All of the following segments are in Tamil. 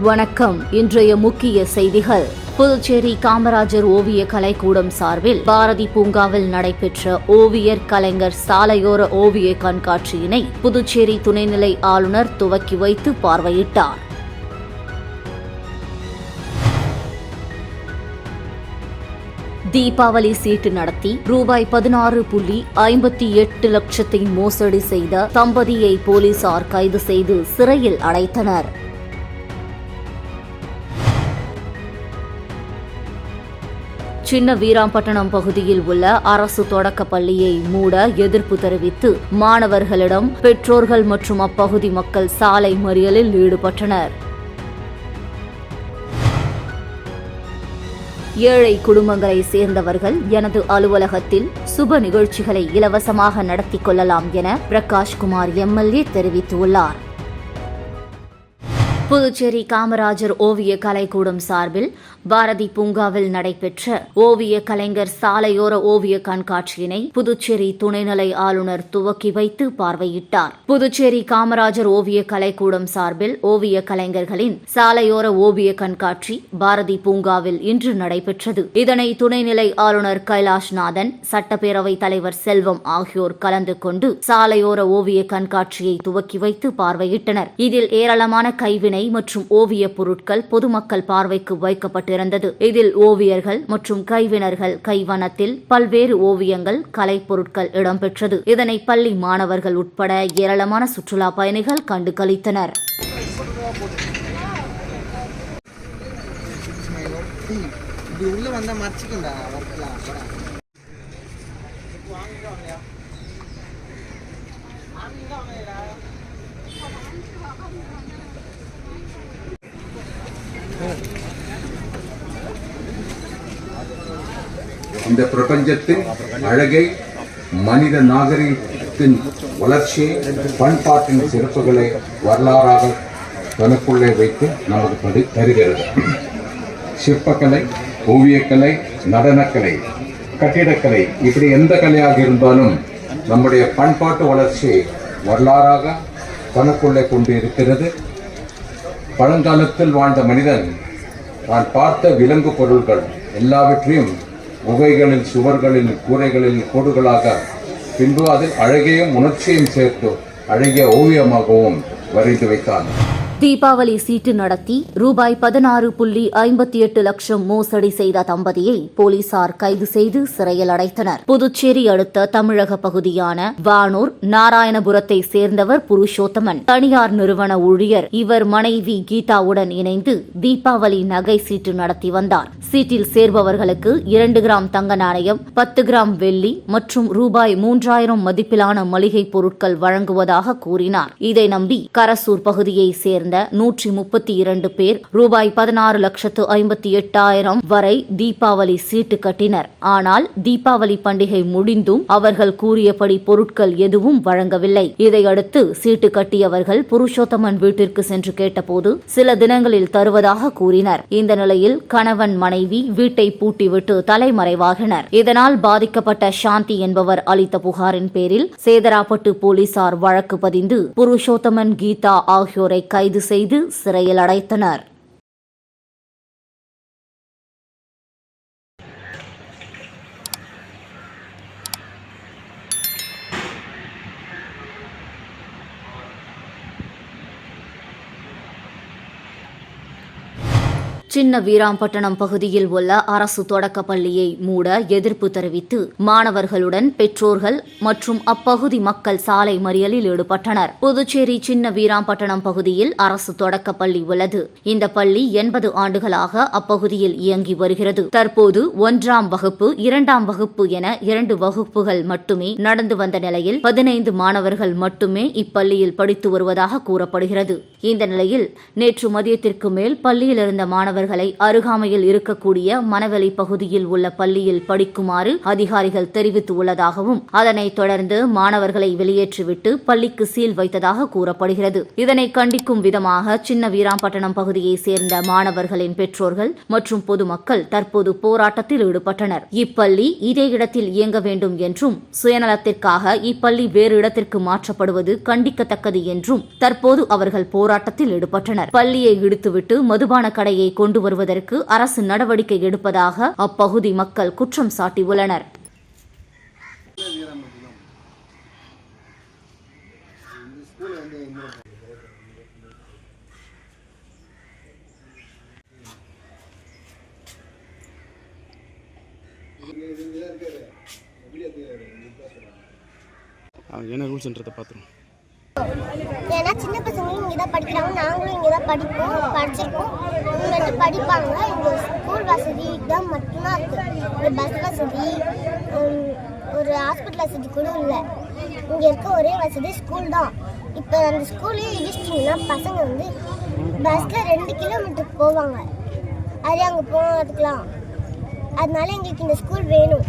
வணக்கம். இன்றைய முக்கிய செய்திகள். புதுச்சேரி காமராஜர் ஓவிய கலைக்கூடம் சார்பில் பாரதி பூங்காவில் நடைபெற்ற ஓவியர் கலைஞர் சாலையோர ஓவிய கண்காட்சியினை புதுச்சேரி துணைநிலை ஆளுநர் துவக்கி வைத்து பார்வையிட்டார். தீபாவளி சீட்டு நடத்தி ரூபாய் 16.58 லட்சத்தை மோசடி செய்த தம்பதியை போலீசார் கைது செய்து சிறையில் அடைத்தனர். சின்ன வீராம்பட்டினம் பகுதியில் உள்ள அரசு தொடக்க பள்ளியை மூட எதிர்ப்பு தெரிவித்து மாணவர்களிடம் பெற்றோர்கள் மற்றும் அப்பகுதி மக்கள் சாலை மறியலில் ஈடுபட்டனர். ஏழை குடும்பங்களை சேர்ந்தவர்கள் எனது அலுவலகத்தில் சுப நிகழ்ச்சிகளை இலவசமாக நடத்திக் கொள்ளலாம் என பிரகாஷ்குமார் எம்எல்ஏ தெரிவித்துள்ளார். புதுச்சேரி காமராஜர் ஓவிய கலைக்கூடம் சார்பில் பாரதி பூங்காவில் நடைபெற்ற ஓவிய கலைஞர் சாலையோர ஓவிய கண்காட்சியினை புதுச்சேரி துணைநிலை ஆளுநர் துவக்கி வைத்து பார்வையிட்டார். புதுச்சேரி காமராஜர் ஓவிய கலைக்கூடம் சார்பில் ஓவிய கலைஞர்களின் சாலையோர ஓவிய கண்காட்சி பாரதி பூங்காவில் இன்று நடைபெற்றது. இதனை துணைநிலை ஆளுநர் கைலாஷ்நாதன், சட்டப்பேரவைத் தலைவர் செல்வம் ஆகியோர் கலந்து கொண்டு சாலையோர ஓவிய கண்காட்சியை துவக்கி வைத்து பார்வையிட்டனர். இதில் ஏராளமான கைவினை மற்றும் ஓவிய பொருட்கள் பொதுமக்கள் பார்வைக்கு வைக்கப்பட்டிருந்தது. இதில் ஓவியர்கள் மற்றும் கைவினர்கள் கைவண்ணத்தில் பல்வேறு ஓவியங்கள், கலைப்பொருட்கள் இடம்பெற்றது. இதனை பள்ளி மாணவர்கள் உட்பட ஏராளமான சுற்றுலா பயணிகள் கண்டு களித்தனர். இந்த பிரபஞ்சத்தின் அழகை, மனித நாகரிகத்தின் வளர்ச்சியை, பண்பாட்டின் சிறப்புகளை வரலாறாக தனக்குள்ளே வைத்து நமக்கு தருகிறது. சிற்பக்கலை, ஓவியக்கலை, நடனக்கலை, கட்டிடக்கலை, இப்படி எந்த கலையாக இருந்தாலும் நம்முடைய பண்பாட்டு வளர்ச்சியை வரலாறாக தனக்குள்ளே கொண்டு இருக்கிறது. பழங்காலத்தில் வாழ்ந்த மனிதன் தான் பார்த்த விலங்கு பொருள்கள் எல்லாவற்றையும் குகைகளில், சுவர்களில், கூரைகளில் கோடுகளாக, பின்பு அதில் அழகையும் உணர்ச்சியும் சேர்த்து அழகிய ஓவியமாகவும் வரைந்து வைத்தான். தீபாவளி சீட்டு நடத்தி ரூபாய் 16.58 லட்சம் மோசடி செய்த தம்பதியை போலீசார் கைது செய்து சிறையில் அடைத்தனர். புதுச்சேரி அடுத்த தமிழக பகுதியான வானூர் நாராயணபுரத்தை சேர்ந்தவர் புருஷோத்தமன். தனியார் நிறுவன ஊழியர். இவர் மனைவி கீதாவுடன் இணைந்து தீபாவளி நகை சீட்டு நடத்தி வந்தார். சீட்டில் சேர்பவர்களுக்கு 2 கிராம் தங்க நாணயம், 10 கிராம் வெள்ளி மற்றும் ரூபாய் 3000 மதிப்பிலான மளிகை பொருட்கள் வழங்குவதாக கூறினார். இதை நம்பி கரசூர் பகுதியை சேர்ந்த 132 பேர் ரூபாய் 16,58,000 வரை தீபாவளி சீட்டு கட்டினர். ஆனால் தீபாவளி பண்டிகை முடிந்தும் அவர்கள் கூறியபடி பொருட்கள் எதுவும் வழங்கவில்லை. இதையடுத்து சீட்டு கட்டியவர்கள் புருஷோத்தமன் வீட்டிற்கு சென்று கேட்டபோது சில தினங்களில் தருவதாக கூறினர். இந்த நிலையில் கணவன், மனைவி வீட்டை பூட்டிவிட்டு தலைமறைவாகினர். இதனால் பாதிக்கப்பட்ட சாந்தி என்பவர் அளித்த புகாரின் பேரில் சேதராப்பட்டு போலீசார் வழக்கு பதிந்து புருஷோத்தமன், கீதா ஆகியோரை கைது செய்து சிறையில் அடைத்தனர். சின்ன வீராம்பட்டினம் பகுதியில் உள்ள அரசு தொடக்க பள்ளியை மூட எதிர்ப்பு தெரிவித்து மாணவர்களுடன் பெற்றோர்கள் மற்றும் அப்பகுதி மக்கள் சாலை மறியலில் ஈடுபட்டனர். புதுச்சேரி சின்ன வீராம்பட்டினம் பகுதியில் அரசு தொடக்க பள்ளி உள்ளது. இந்த பள்ளி 80 ஆண்டுகளாக அப்பகுதியில் இயங்கி வருகிறது. தற்போது 1ஆம் வகுப்பு, 2ஆம் வகுப்பு என 2 வகுப்புகள் மட்டுமே நடந்து வந்த நிலையில் 15 மாணவர்கள் மட்டுமே இப்பள்ளியில் படித்து வருவதாக கூறப்படுகிறது. இந்த நிலையில் நேற்று மதியத்திற்கு மேல் பள்ளியில் இருந்த மாணவர்கள் மாணவர்களை அருகாமையில் இருக்கக்கூடிய மணவெளி பகுதியில் உள்ள பள்ளியில் படிக்குமாறு அதிகாரிகள் தெரிவித்துள்ளதாகவும் அதனைத் தொடர்ந்து மாணவர்களை வெளியேற்றிவிட்டு பள்ளிக்கு சீல் வைத்ததாக கூறப்படுகிறது. இதனை கண்டிக்கும் விதமாக சின்ன வீராம்பட்டினம் பகுதியைச் சேர்ந்த மாணவர்களின் பெற்றோர்கள் மற்றும் பொதுமக்கள் தற்போது போராட்டத்தில் ஈடுபட்டனர். இப்பள்ளி இதே இடத்தில் இயங்க வேண்டும் என்றும் சுயநலத்திற்காக இப்பள்ளி வேறு இடத்திற்கு மாற்றப்படுவது கண்டிக்கத்தக்கது என்றும் தற்போது அவர்கள் போராட்டத்தில் ஈடுபட்டனர். பள்ளியை இடித்துவிட்டு மதுபான கடையை கொண்டு வருவதற்கு அரசு நடவடிக்கை எடுப்பதாக அப்பகுதி மக்கள் குற்றம் சாட்டியுள்ளனர். என்ன ரூல்ஸ்ன்றதை பார்த்துருவோம். ஏன்னா சின்ன பசங்களும் இங்கே தான் படிக்கிறாங்க, நாங்களும் இங்கே தான் படிச்சிருக்கோம். இங்கே படிப்பாங்க. இங்கே ஸ்கூல் வசதி தான் மட்டும்தான் இருக்குது. இங்கே பஸ் வசதி, ஒரு ஹாஸ்பிட்டல் வசதி கூட இல்லை. இங்கே இருக்க ஒரே வசதி ஸ்கூல் தான். இப்போ அந்த ஸ்கூலே இடிச்சிட்டிங்கன்னா பசங்க வந்து பஸ்ஸில் 2 கிலோமீட்டருக்கு போவாங்க. அதே அங்கே போகிறதுக்கலாம். அதனால எங்களுக்கு இந்த ஸ்கூல் வேணும்.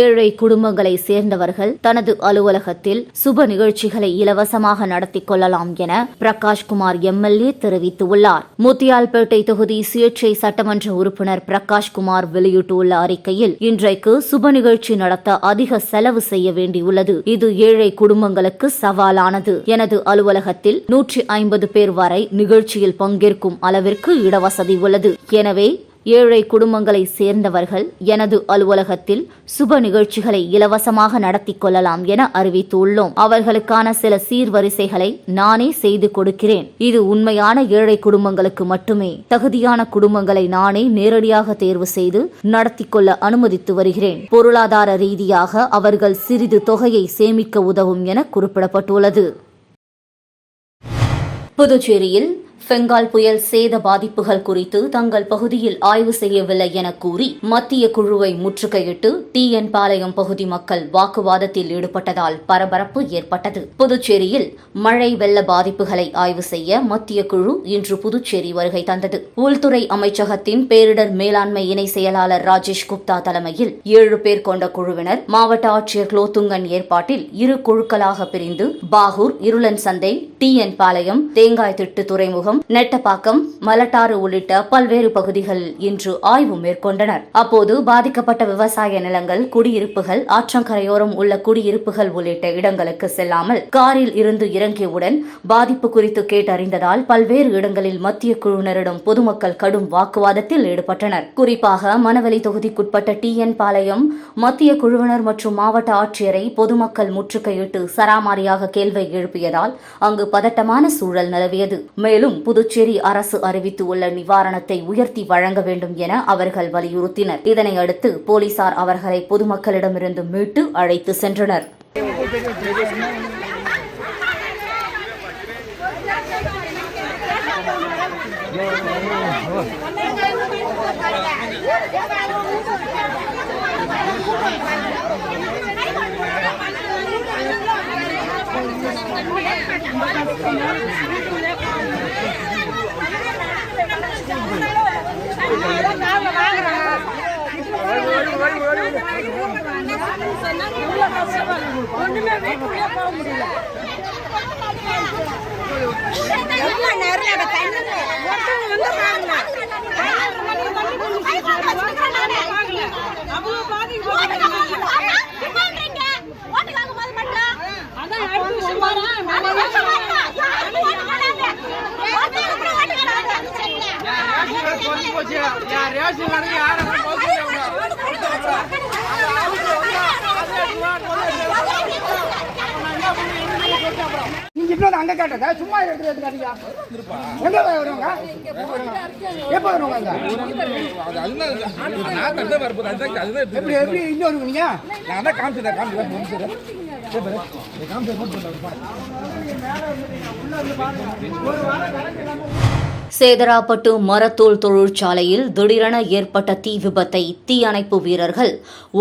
ஏழை குடும்பங்களை சேர்ந்தவர்கள் தனது அலுவலகத்தில் சுப நிகழ்ச்சிகளை இலவசமாக நடத்திக் கொள்ளலாம் என பிரகாஷ்குமார் எம்எல்ஏ தெரிவித்துள்ளார். முத்தியால்பேட்டை தொகுதி சுயேட்சை சட்டமன்ற உறுப்பினர் பிரகாஷ்குமார் வெளியிட்டுள்ள அறிக்கையில், இன்றைக்கு சுப நிகழ்ச்சி நடத்த அதிக செலவு செய்ய வேண்டியுள்ளது. இது ஏழை குடும்பங்களுக்கு சவாலானது. எனது அலுவலகத்தில் 150 பேர் வரை நிகழ்ச்சியில் பங்கேற்கும் அளவிற்கு இடவசதி உள்ளது. எனவே ஏழை குடும்பங்களை சேர்ந்தவர்கள் எனது அலுவலகத்தில் சுப நிகழ்ச்சிகளை இலவசமாக நடத்திக் கொள்ளலாம் என அறிவித்துள்ளோம். அவர்களுக்கான சில சீர்வரிசைகளை நானே செய்து கொடுக்கிறேன். இது உண்மையான ஏழை குடும்பங்களுக்கு மட்டுமே. தகுதியான குடும்பங்களை நானே நேரடியாக தேர்வு செய்து நடத்திக் கொள்ள அனுமதித்து வருகிறேன். பொருளாதார ரீதியாக அவர்கள் சிறிது தொகையை சேமிக்க உதவும் என குறிப்பிடப்பட்டுள்ளது. புதுச்சேரியில் பெங்கால் புயல் சேத பாதிப்புகள் குறித்து தங்கள் பகுதியில் ஆய்வு செய்யவில்லை என கூறி மத்திய குழுவை முற்றுகையிட்டு TN பாளையம் பகுதி மக்கள் வாக்குவாதத்தில் ஈடுபட்டதால் பரபரப்பு ஏற்பட்டது. புதுச்சேரியில் மழை வெள்ள பாதிப்புகளை ஆய்வு செய்ய மத்திய குழு இன்று புதுச்சேரி வருகை தந்தது. உள்துறை அமைச்சகத்தின் பேரிடர் மேலாண்மை இணை செயலாளர் ராஜேஷ் குப்தா தலைமையில் 7 பேர் கொண்ட குழுவினர் மாவட்ட ஆட்சியர் குலோத்துங்கன் ஏற்பாட்டில் 2 குழுக்களாக பிரிந்து பாகூர், இருளன் சந்தை, TN பாளையம், தேங்காய் திட்டு துறைமுகம், நெட்டப்பாக்கம், மலட்டாறு உள்ளிட்ட பல்வேறு பகுதிகளில் இன்று ஆய்வு மேற்கொண்டனர். அப்போது பாதிக்கப்பட்ட விவசாய நிலங்கள், குடியிருப்புகள், ஆற்றங்கரையோரம் உள்ள குடியிருப்புகள் உள்ளிட்ட இடங்களுக்கு செல்லாமல் காரில் இருந்து இறங்கியவுடன் பாதிப்பு குறித்து கேட்டறிந்ததால் பல்வேறு இடங்களில் மத்திய குழுவினரிடம் பொதுமக்கள் கடும் வாக்குவாதத்தில் ஈடுபட்டனர். குறிப்பாக மணவெளி தொகுதிக்குட்பட்ட TN பாளையம் மத்திய குழுவினர் மற்றும் மாவட்ட ஆட்சியரை பொதுமக்கள் முற்றுகையிட்டு சராமாரியாக கேள்வி எழுப்பியதால் அங்கு பதட்டமான சூழல் நிலவியது. மேலும் புதுச்சேரி அரசு அறிவித்துள்ள நிவாரணத்தை உயர்த்தி வழங்க வேண்டும் என அவர்கள் வலியுறுத்தினர். இதனையடுத்து போலீசார் அவர்களை பொதுமக்களிடமிருந்து மீட்டு அழைத்து சென்றனர். நீங்க இன்னொரு அங்க கேட்டதா சும்மா எடுத்துக்காதீங்க. எங்க வருவாங்க? எப்ப வருவாங்க? எப்படி எப்படி இன்னொரு நீங்க நான் தான் காமிச்சேன். சேதராப்பட்டு மரத்தூள் தொழிற்சாலையில் திடீரென ஏற்பட்ட தீ விபத்தை தீயணைப்பு வீரர்கள்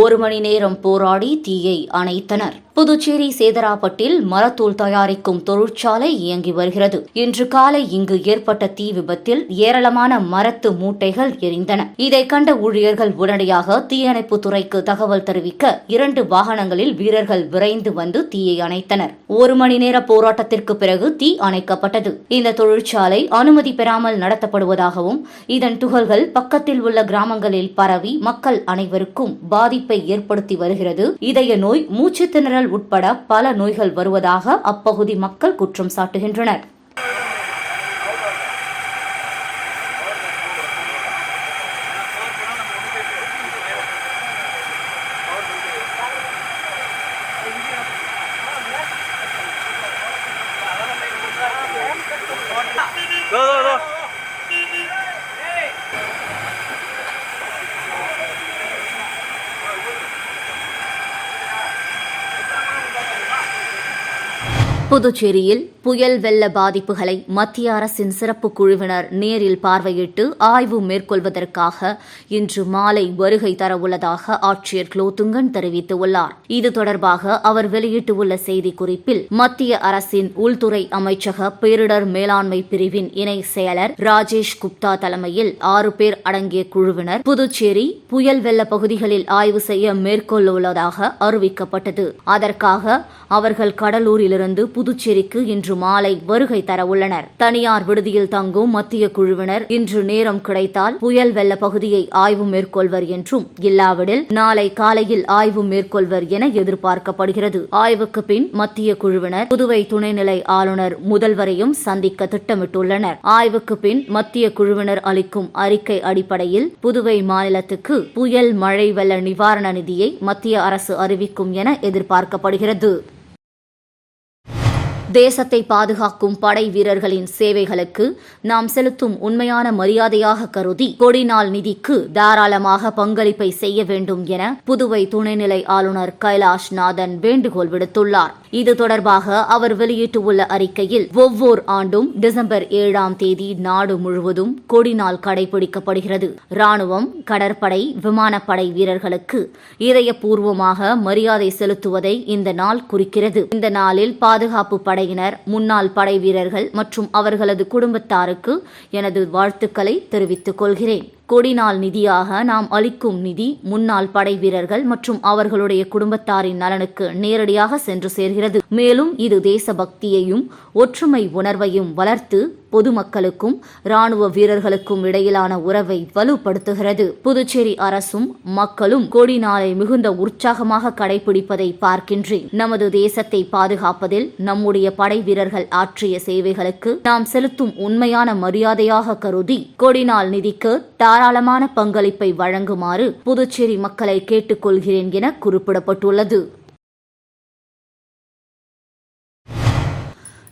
1 மணி நேரம் போராடி தீயை அணைத்தனர். புதுச்சேரி சேதராப்பட்டில் மரத்தூள் தயாரிக்கும் தொழிற்சாலை இயங்கி வருகிறது. இன்று காலை இங்கு ஏற்பட்ட தீ விபத்தில் ஏராளமான மரத்து மூட்டைகள் எரிந்தன. இதை கண்ட ஊழியர்கள் உடனடியாக தீயணைப்புத் துறைக்கு தகவல் தெரிவிக்க 2 வாகனங்களில் வீரர்கள் விரைந்து வந்து தீயை அணைத்தனர். 1 மணி நேர போராட்டத்திற்கு பிறகு தீ அணைக்கப்பட்டது. இந்த தொழிற்சாலை அனுமதி பெறாமல் நடத்தப்படுவதாகவும் இதன் துகள்கள் பக்கத்தில் உள்ள கிராமங்களில் பரவி மக்கள் அனைவருக்கும் பாதிப்பை ஏற்படுத்தி வருகிறது. இதய நோய், மூச்சு திணறல் உட்பட பல நோய்கள் வருவதாக அப்பகுதி மக்கள் குற்றம் சாட்டுகின்றனர். புதுச்சேரியில் புயல் வெள்ள பாதிப்புகளை மத்திய அரசின் சிறப்பு குழுவினர் நேரில் பார்வையிட்டு ஆய்வு மேற்கொள்வதற்காக இன்று மாலை வருகை தரவுள்ளதாக ஆட்சியர் குலோத்துங்கன் தெரிவித்துள்ளார். இது தொடர்பாக அவர் வெளியிட்டுள்ள செய்திக்குறிப்பில் மத்திய அரசின் உள்துறை அமைச்சக பேரிடர் மேலாண்மை பிரிவின் இணை செயலர் ராஜேஷ் குப்தா தலைமையில் 6 பேர் அடங்கிய குழுவினர் புதுச்சேரி புயல் வெள்ள பகுதிகளில் ஆய்வு செய்ய மேற்கொள்ளவுள்ளதாக அறிவிக்கப்பட்டது. அதற்காக அவர்கள் கடலூரிலிருந்து புதுச்சேரிக்கு இன்று மாலை வருகை தரவுள்ளனர். தனியார் விடுதியில் தங்கும் மத்திய குழுவினர் இன்று நேரம் கிடைத்தால் புயல் வெள்ள பகுதியை ஆய்வு மேற்கொள்வர் என்றும், இல்லாவிடில் நாளை காலையில் ஆய்வு மேற்கொள்வர் என எதிர்பார்க்கப்படுகிறது. ஆய்வுக்கு பின் மத்திய குழுவினர் புதுவை துணைநிலை ஆளுநர் முதல்வரையும் சந்திக்க திட்டமிட்டுள்ளனர். ஆய்வுக்கு பின் மத்திய குழுவினர் அளிக்கும் அறிக்கை அடிப்படையில் புதுவை மாநிலத்துக்கு புயல் மழை வெள்ள நிவாரண நிதியை மத்திய அரசு அறிவிக்கும் என எதிர்பார்க்கப்படுகிறது. தேசத்தை பாதுகாக்கும் படை வீரர்களின் சேவைகளுக்கு நாம் செலுத்தும் உண்மையான மரியாதையாக கருதி கொடிநாள் நிதிக்கு தாராளமாக பங்களிப்பை செய்ய வேண்டும் என புதுவை துணைநிலை ஆளுநர் கைலாஷ்நாதன் வேண்டுகோள் விடுத்துள்ளார். இது தொடர்பாக அவர் வெளியிட்டுள்ள அறிக்கையில், ஒவ்வொரு ஆண்டும் டிசம்பர் 7ஆம் தேதி நாடு முழுவதும் கொடிநாள் கடைபிடிக்கப்படுகிறது. ராணுவம், கடற்படை, விமானப்படை வீரர்களுக்கு இதயபூர்வமாக மரியாதை செலுத்துவதை இந்த நாள் குறிக்கிறது. இந்த நாளில் பாதுகாப்பு படையினர், முன்னாள் படை வீரர்கள் மற்றும் அவர்களது குடும்பத்தாருக்கு எனது வாழ்த்துக்களை தெரிவித்துக் கொள்கிறேன். கொடிநாள் நிதியாக நாம் அளிக்கும் நிதி முன்னாள் படை வீரர்கள் மற்றும் அவர்களுடைய குடும்பத்தாரின் நலனுக்கு நேரடியாக சென்று சேர்கிறது. மேலும் இது தேசபக்தியையும் ஒற்றுமை உணர்வையும் வளர்த்து பொதுமக்களுக்கும் ராணுவ வீரர்களுக்கும் இடையிலான உறவை வலுப்படுத்துகிறது. புதுச்சேரி அரசும் மக்களும் கொடிநாளை மிகுந்த உற்சாகமாக கடைபிடிப்பதை பார்க்கின்றேன். நமது தேசத்தை பாதுகாப்பதில் நம்முடைய படை வீரர்கள் ஆற்றிய சேவைகளுக்கு நாம் செலுத்தும் உண்மையான மரியாதையாக கருதி கொடிநாள் நிதிக்கு தாராளமான பங்களிப்பை வழங்குமாறு புதுச்சேரி மக்களை கேட்டுக்கொள்கிறேன் என குறிப்பிடப்பட்டுள்ளது.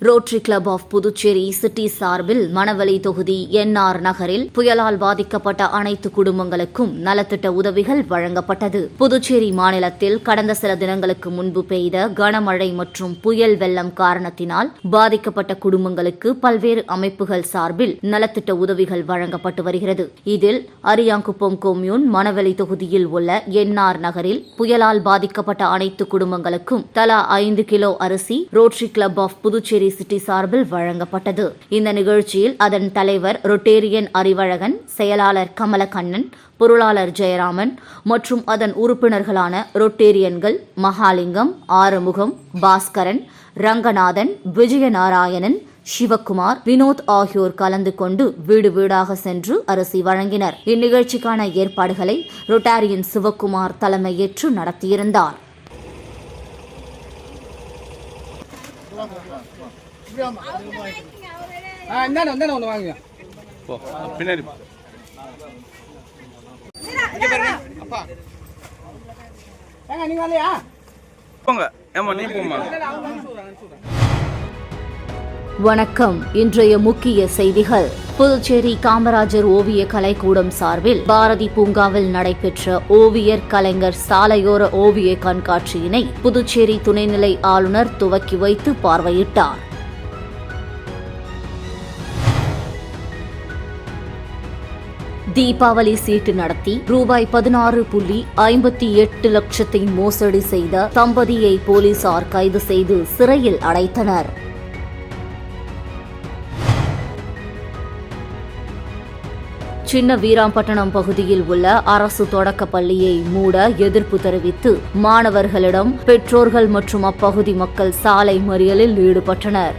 Rotary club of Puducherry city சார்பில் மணவெளி தொகுதி NR நகரில் புயலால் பாதிக்கப்பட்ட அனைத்து குடும்பங்களுக்கும் நலத்திட்ட உதவிகள் வழங்கப்பட்டது. புதுச்சேரி மாநிலத்தில் கடந்த சில தினங்களுக்கு முன்பு பெய்த கனமழை மற்றும் புயல் வெள்ளம் காரணத்தினால் பாதிக்கப்பட்ட குடும்பங்களுக்கு பல்வேறு அமைப்புகள் சார்பில் நலத்திட்ட உதவிகள் வழங்கப்பட்டு வருகிறது. இதில் அரியாங்குப்பம் கொம்யூன் மணவெளி தொகுதியில் உள்ள NR நகரில் புயலால் பாதிக்கப்பட்ட அனைத்து குடும்பங்களுக்கும் தலா 5 கிலோ அரிசி rotary club of Puducherry city சார்பில் வழங்கப்பட்டது. இந்த நிகழ்ச்சியில் அதன் தலைவர் ரொட்டேரியன் அறிவழகன், செயலாளர் கமலக்கண்ணன், பொருளாளர் ஜெயராமன் மற்றும் அதன் உறுப்பினர்களான ரொட்டேரியன்கள் மகாலிங்கம், ஆறுமுகம், பாஸ்கரன், ரங்கநாதன், விஜயநாராயணன், சிவக்குமார், வினோத் ஆகியோர் கலந்து கொண்டு வீடு வீடாக சென்று அரிசி வழங்கினர். இந்நிகழ்ச்சிக்கான ஏற்பாடுகளை ரொட்டாரியன் சிவக்குமார் தலைமையேற்று நடத்தியிருந்தார். ஒன்று வாங்க பின்னாடி அப்பா நீங்க வரலையா? போங்க. ஏமா நீ போமா. வணக்கம். இன்றைய முக்கிய செய்திகள். புதுச்சேரி காமராஜர் ஓவிய கலைக்கூடம் சார்பில் பாரதி பூங்காவில் நடைபெற்ற ஓவியர் கலைஞர் சாலையோர ஓவிய கண்காட்சியினை புதுச்சேரி துணைநிலை ஆளுநர் துவக்கி வைத்து பார்வையிட்டார். தீபாவளி சீட்டு நடத்தி ரூபாய் 16.58 லட்சத்தை மோசடி செய்த தம்பதியை போலீசார் கைது செய்து சிறையில் அடைத்தனர். சின்ன வீராம்பட்டினம் பகுதியில் உள்ள அரசு தொடக்க பள்ளியை மூட எதிர்ப்பு தெரிவித்து மாணவர்களிடம் பெற்றோர்கள் மற்றும் அப்பகுதி மக்கள் சாலை மறியலில் ஈடுபட்டனர்.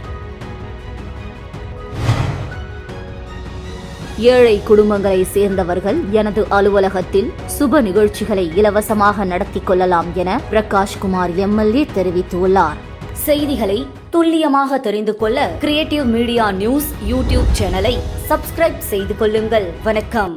ஏழை குடும்பங்களை சேர்ந்தவர்கள் எனது அலுவலகத்தில் சுப நிகழ்ச்சிகளை இலவசமாக நடத்திக் கொள்ளலாம் என பிரகாஷ்குமார் எம்எல்ஏ தெரிவித்துள்ளார். செய்திகளை துல்லியமாக தெரிந்து கொள்ள கிரியேட்டிவ் மீடியா நியூஸ் யூடியூப் சேனலை சப்ஸ்கிரைப் செய்து கொள்ளுங்கள். வணக்கம்.